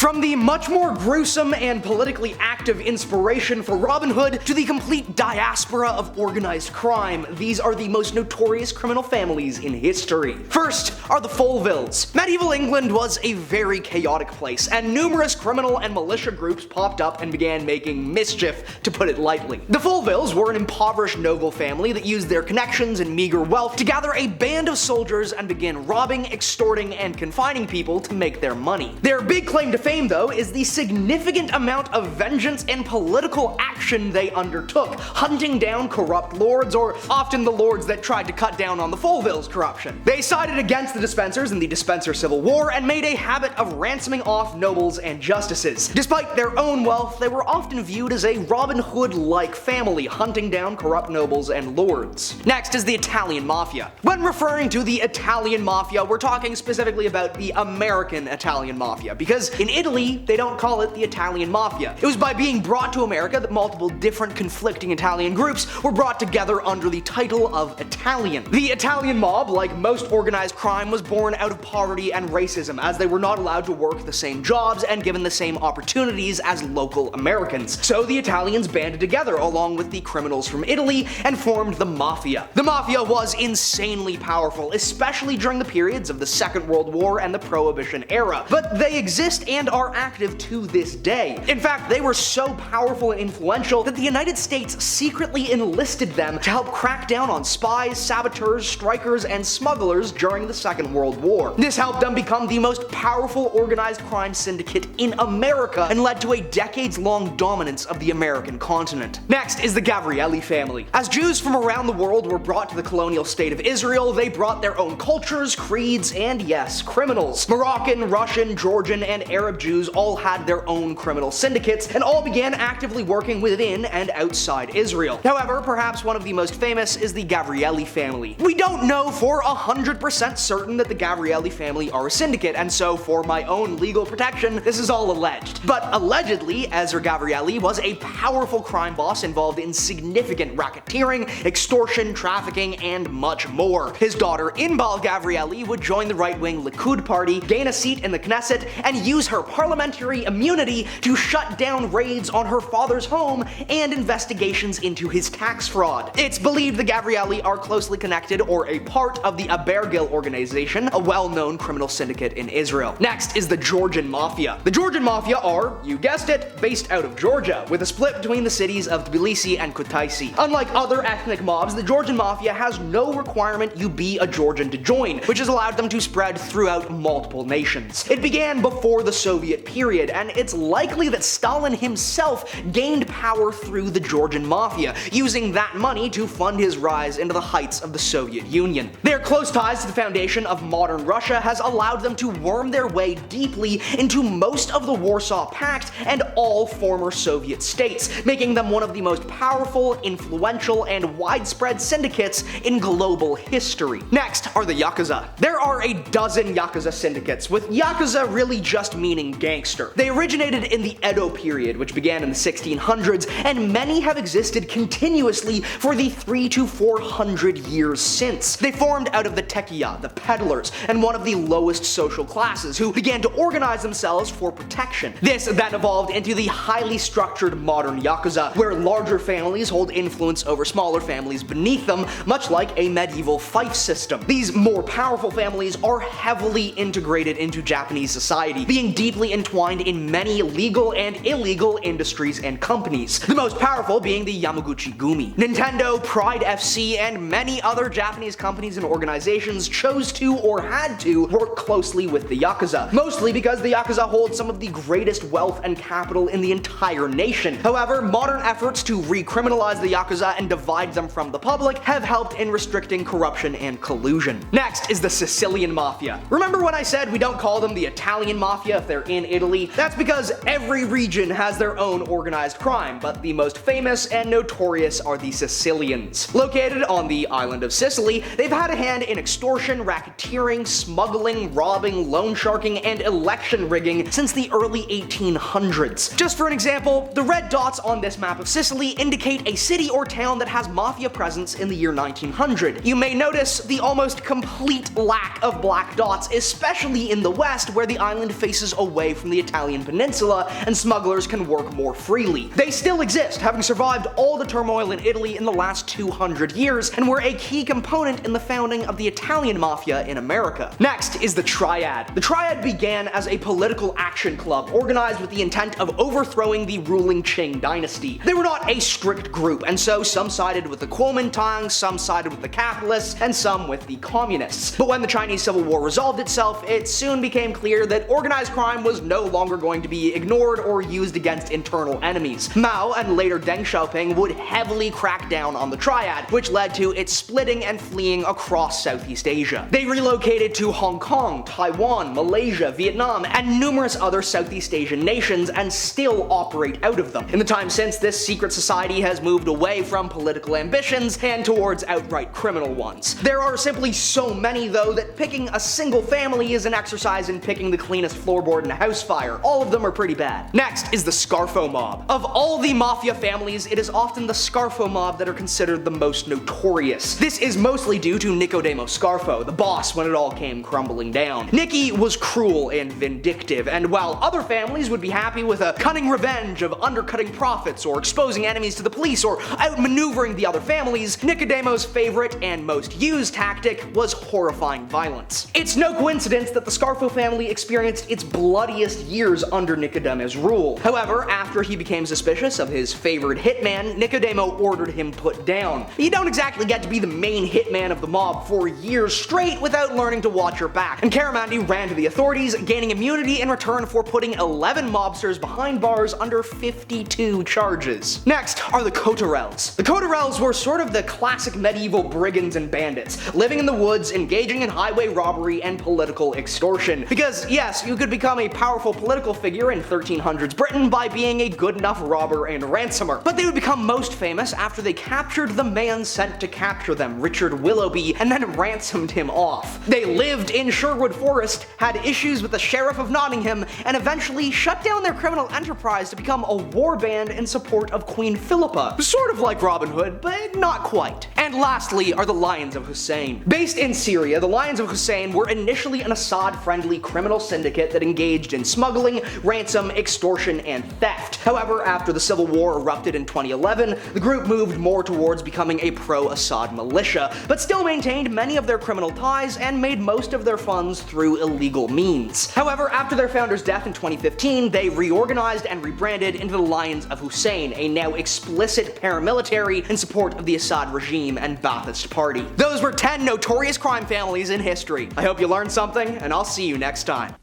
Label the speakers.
Speaker 1: From the much more gruesome and politically active inspiration for Robin Hood to the complete diaspora of organized crime, these are the most notorious criminal families in history. First are the Folvilles. Medieval England was a very chaotic place, and numerous criminal and militia groups popped up and began making mischief, to put it lightly. The Folvilles were an impoverished noble family that used their connections and meager wealth to gather a band of soldiers and begin robbing, extorting, and confining people to make their money. Their big claim to fame, though, is the significant amount of vengeance and political action they undertook, hunting down corrupt lords, or often the lords that tried to cut down on the Folvilles' corruption. They sided against the Despensers in the Despenser Civil War and made a habit of ransoming off nobles and justices. Despite their own wealth, they were often viewed as a Robin Hood-like family, hunting down corrupt nobles and lords. Next is the Italian Mafia. When referring to the Italian Mafia, we're talking specifically about the American Italian Mafia, because in Italy, they don't call it the Italian Mafia. It was by being brought to America that multiple different conflicting Italian groups were brought together under the title of Italian. The Italian mob, like most organized crime, was born out of poverty and racism, as they were not allowed to work the same jobs and given the same opportunities as local Americans. So the Italians banded together along with the criminals from Italy and formed the Mafia. The Mafia was insanely powerful, especially during the periods of the Second World War and the Prohibition era, but they exist and are active to this day. In fact, they were so powerful and influential that the United States secretly enlisted them to help crack down on spies, saboteurs, strikers, and smugglers during the Second World War. This helped them become the most powerful organized crime syndicate in America and led to a decades-long dominance of the American continent. Next is the Gavrieli family. As Jews from around the world were brought to the colonial state of Israel, they brought their own cultures, creeds, and yes, criminals. Moroccan, Russian, Georgian, and Arab Jews all had their own criminal syndicates, and all began actively working within and outside Israel. However, perhaps one of the most famous is the Gavrieli family. We don't know for 100% certain that the Gavrieli family are a syndicate, and so for my own legal protection, this is all alleged. But allegedly, Ezra Gavrieli was a powerful crime boss involved in significant racketeering, extortion, trafficking, and much more. His daughter Inbal Gavrieli would join the right-wing Likud party, gain a seat in the Knesset, and use her parliamentary immunity to shut down raids on her father's home and investigations into his tax fraud. It's believed the Gavrieli are closely connected or a part of the Abergil organization, a well-known criminal syndicate in Israel. Next is the Georgian Mafia. The Georgian Mafia are, you guessed it, based out of Georgia, with a split between the cities of Tbilisi and Kutaisi. Unlike other ethnic mobs, the Georgian Mafia has no requirement you be a Georgian to join, which has allowed them to spread throughout multiple nations. It began before the Soviet period, and it's likely that Stalin himself gained power through the Georgian Mafia, using that money to fund his rise into the heights of the Soviet Union. Their close ties to the foundation of modern Russia has allowed them to worm their way deeply into most of the Warsaw Pact and all former Soviet states, making them one of the most powerful, influential, and widespread syndicates in global history. Next are the Yakuza. There are a dozen Yakuza syndicates, with Yakuza really just meaning gangster. They originated in the Edo period, which began in the 1600s, and many have existed continuously for the 300 to 400 years since. They formed out of the tekiya, the peddlers, and one of the lowest social classes, who began to organize themselves for protection. This then evolved into the highly structured modern Yakuza, where larger families hold influence over smaller families beneath them, much like a medieval fief system. These more powerful families are heavily integrated into Japanese society, being deeply entwined in many legal and illegal industries and companies, the most powerful being the Yamaguchi Gumi. Nintendo, Pride FC, and many other Japanese companies and organizations chose to or had to work closely with the Yakuza, mostly because the Yakuza hold some of the greatest wealth and capital in the entire nation. However, modern efforts to recriminalize the Yakuza and divide them from the public have helped in restricting corruption and collusion. Next is the Sicilian Mafia. Remember when I said we don't call them the Italian Mafia if they're in Italy? That's because every region has their own organized crime, but the most famous and notorious are the Sicilians. Located on the island of Sicily, they've had a hand in extortion, racketeering, smuggling, robbing, loan sharking, and election rigging since the early 1800s. Just for an example, the red dots on this map of Sicily indicate a city or town that has mafia presence in the year 1900. You may notice the almost complete lack of black dots, especially in the west where the island faces a away from the Italian peninsula and smugglers can work more freely. They still exist, having survived all the turmoil in Italy in the last 200 years, and were a key component in the founding of the Italian Mafia in America. Next is the Triad. The Triad began as a political action club organized with the intent of overthrowing the ruling Qing dynasty. They were not a strict group, and so some sided with the Kuomintang, some sided with the capitalists, and some with the communists. But when the Chinese Civil War resolved itself, it soon became clear that organized crime was no longer going to be ignored or used against internal enemies. Mao and later Deng Xiaoping would heavily crack down on the Triad, which led to its splitting and fleeing across Southeast Asia. They relocated to Hong Kong, Taiwan, Malaysia, Vietnam, and numerous other Southeast Asian nations and still operate out of them. In the time since, this secret society has moved away from political ambitions and towards outright criminal ones. There are simply so many though that picking a single family is an exercise in picking the cleanest floorboard in a house fire. All of them are pretty bad. Next is the Scarfo Mob. Of all the mafia families, it is often the Scarfo Mob that are considered the most notorious. This is mostly due to Nicodemo Scarfo, the boss when it all came crumbling down. Nicky was cruel and vindictive, and while other families would be happy with a cunning revenge of undercutting profits or exposing enemies to the police or outmaneuvering the other families, Nicodemo's favorite and most used tactic was horrifying violence. It's no coincidence that the Scarfo family experienced its bloodiest years under Nicodemo's rule. However, after he became suspicious of his favorite hitman, Nicodemo ordered him put down. You don't exactly get to be the main hitman of the mob for years straight without learning to watch your back, and Caramandi ran to the authorities, gaining immunity in return for putting 11 mobsters behind bars under 52 charges. Next are the Coterels. The Coterels were sort of the classic medieval brigands and bandits, living in the woods, engaging in highway robbery and political extortion. Because yes, you could become a powerful political figure in 1300s Britain by being a good enough robber and ransomer, but they would become most famous after they captured the man sent to capture them, Richard Willoughby, and then ransomed him off. They lived in Sherwood Forest, had issues with the Sheriff of Nottingham, and eventually shut down their criminal enterprise to become a war band in support of Queen Philippa. Sort of like Robin Hood, but not quite. And lastly are the Lions of Hussein. Based in Syria, the Lions of Hussein were initially an Assad-friendly criminal syndicate that engaged in smuggling, ransom, extortion, and theft. However, after the civil war erupted in 2011, the group moved more towards becoming a pro-Assad militia, but still maintained many of their criminal ties and made most of their funds through illegal means. However, after their founder's death in 2015, they reorganized and rebranded into the Lions of Hussein, a now explicit paramilitary in support of the Assad regime and Ba'athist party. Those were 10 notorious crime families in history. I hope you learned something, and I'll see you next time.